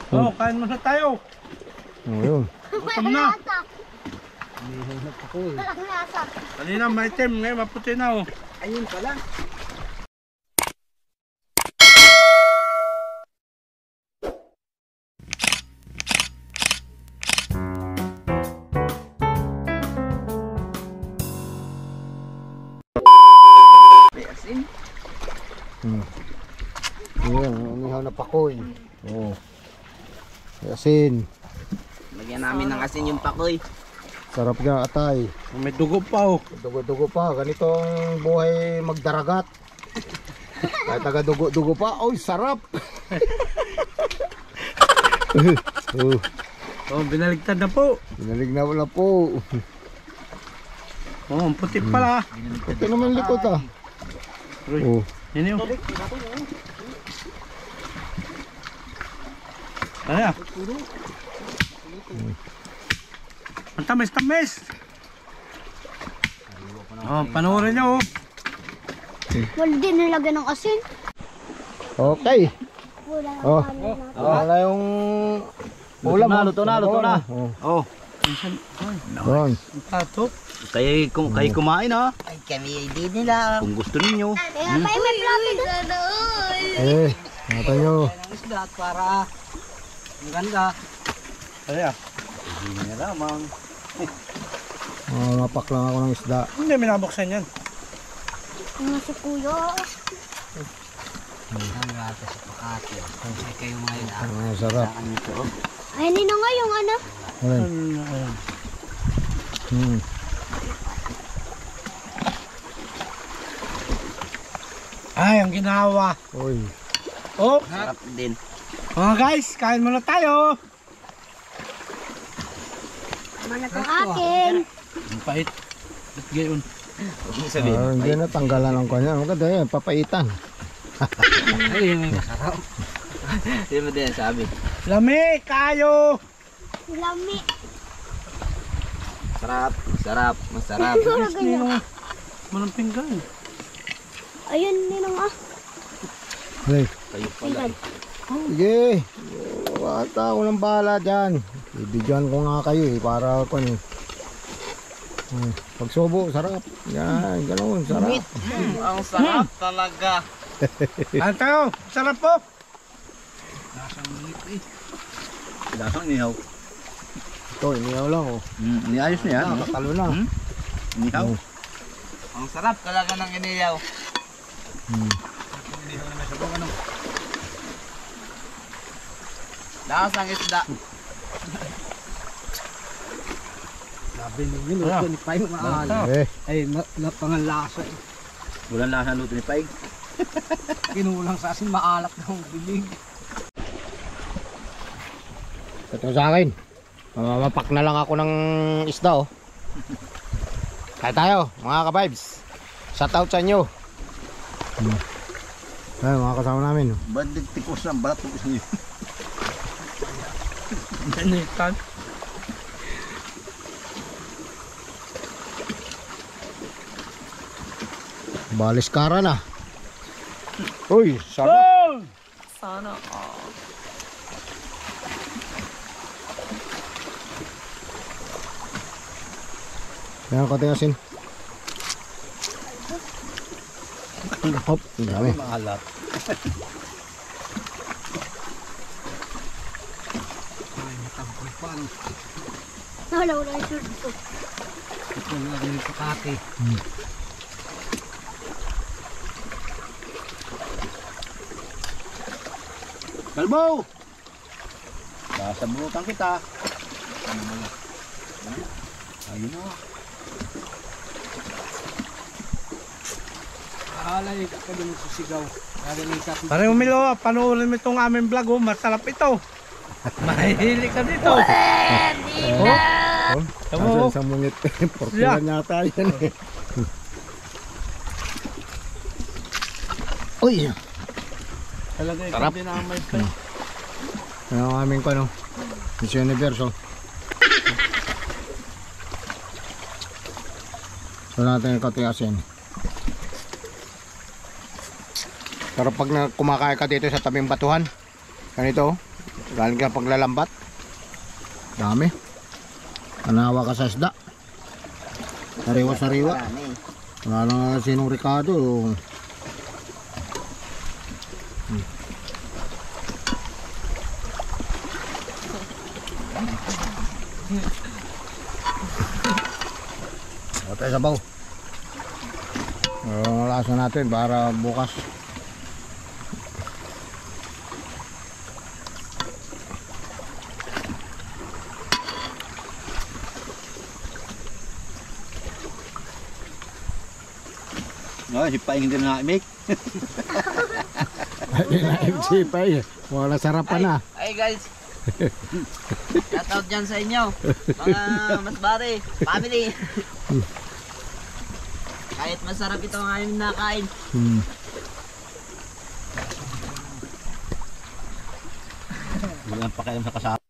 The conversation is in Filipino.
Oh, kain muna tayo. Oh, yun. Gutom na. Walang lasa. Kanina may itim, ngayon maputi na oh. Ayun pala. May asin. Ayan, inihaw na pakoy. Oh. Asin. Lagyan namin ng asin yung pakoy. Sarap nga atay. May dugo pa oh. Dugo-dugo pa. Ganitong buhay magdaragat. Kahit taga dugo-dugo pa. Oy, sarap. Oh, binaligtad na po. Binalig na wala po. Oh, ang puti pala. Ito naman likod ah. Oh. Yan yun. Ayan. Ang tamis-tamis. Oh, panoorin nyo oh. Wala din nilagyan ng asin. Okay. Wala lang Oh. kanin natin. Wala yung ulam. Luto na. Oh. Oh. Doon. Ang pato. Kayo kumain ha. Ay, kami hindi nila. Kung gusto ninyo. Kaya pa may plato doon. Eh, nata nyo. Ang isda para ang ganda. Ayan. Hindi na lamang. Mapak lang ako ng isda. Hindi, minabuksan yan. Mga si Kuya. Ang rata sa Makati. Ay, kayo ngayon ah. Sarap. Saan ito? Ay, nino nga yung ano. Ayan. Ay, ang ginawa. Uy. Oh, Sarap din. mga guys, kain muna tayo. Manat ang akin. Ang pait. At gayon. Hindi na tanggalan ng kanya. Maganda yan, papaitan. Ay, may masarap. Hindi mo din sabi. Lami, kayo. Lami. Sarap. Sarap. Masarap. Puro ganyan. Manang pinggan. Ayun, ninong ah. Hey. Kayo pala. Sige. Bata ako ng bahala dyan. Ibigyan ko nga kayo eh, para ako eh. Pagsubo, sarap. Yan, ganoon, sarap. Ang sarap talaga. Kain tayo. Sarap po. Lasang inihaw. Ito, inihaw lang oh. Niayos na yan. Nakatalo na. Inihaw. Ang sarap talaga ng inihaw. Lasang isda. Sabi ninyo, luto ni Pai maalat. Eh, Ay, napangalasa eh. Bulan lasa luto ni Paig. Kinulang sa asin, maalat na ang bilig. ito sa akin. Mamapak na lang ako ng isda oh. Kaya tayo, mga ka-vibes. Shout out sa inyo. Ay, mga kasama namin. Ba't tikos ng balat ng isda niyo? Ganitan. Balis kara na. Uy, sarap. Oh! Sana all. Yan, konting asin. Hop, ang dami. Maalat. Ay, matangkoy pa. Ano? Wala yung shirt ko. Ito na lang yung Makati. Kalbo! Sasabunutan kita. Ayun na. Alay ka din susigaw. Narinig ako. Pare umilo, panoorin mo itong aming vlog oh. Masarap ito. Mahihili ka dito. Oh, Tamo. sa mungit. Portulan yata yan eh. Uy! Talaga Sarap. ikaw din ang may spray. Yan ang aming ko, no? Miss Universe, oh. So natin yung kating asin. Pero pag kumakain ka dito sa tabing batuhan, ganito, Galing ka paglalambat. Dami. Tanawa ka sa isda. Sariwa-sariwa. Wala na sinong Ricardo. O tayo sabaw. Lasa natin para bukas. No, hipain din na imik. Hindi na MC pa eh. Wala sarapan na. Ay guys. Shout out dyan sa inyo. Mga masbare, family. Kahit masarap ito ang aming nakain. Walang pakialam sa kasama.